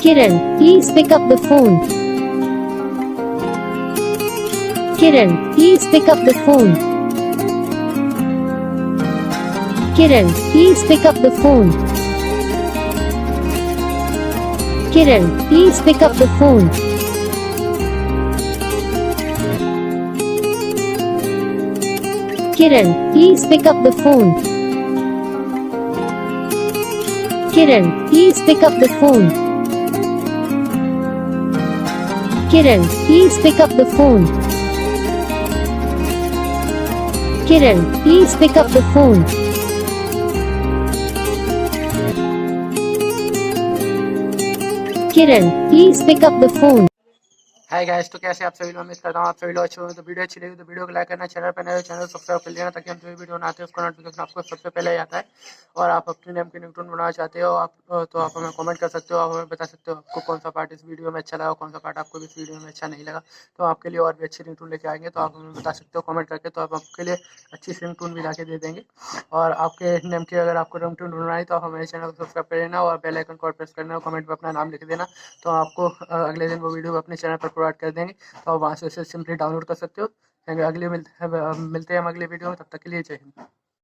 Kiran, please pick up the phone. Kiran, please pick up the phone. Kiran, please pick up the phone. Kiran, please pick up the phone. Kiran, please pick up the phone. Kiran, please pick up the phone. Kiran, please pick up the phone. Kiran, please pick up the phone. Kiran, please pick up the phone. Hi guys, तो कैसे आप सभी लोग? उम्मीद करता हूँ आप सभी लोग अच्छे होंगे। तो वीडियो अच्छी लगी तो वीडियो को लाइक करना, चैनल पर नए हो चैनल सब्सक्राइब कर लेना, ताकि हम जो भी वीडियो बनाते हैं उसका नोटिफिकेशन आपको सबसे पहले ही आता है। और आप अपने नेम की रिंगटोन बनाना चाहते हो आप तो आप हमें कमेंट कर सकते हो। आप हमें बता सकते हो आपको कौन सा पार्ट इस वीडियो में अच्छा लगा, कौन सा पार्ट आपको इस वीडियो में अच्छा नहीं लगा। तो आपके लिए और भी अच्छी रिंगटोन लेके आएंगे, तो आप हमें बता सकते हो कमेंट करके। तो आप आपके लिए अच्छी रिंगटोन भी ला के दे देंगे। और आपके नेम की अगर आपको रिंगटोन ढूंढना है तो आप हमारे चैनल को सब्सक्राइब कर लेना और बेल आइकन को प्रेस करना और कमेंट में अपना नाम लिख देना। तो आपको अगले दिन वो वीडियो अपने चैनल पर प्रोवाइड कर देंगे, तो आप वहाँ से उसे सिंपली डाउनलोड कर सकते हो। मिलते हैं हम अगले वीडियो में, तब तक के लिए जय हिंद।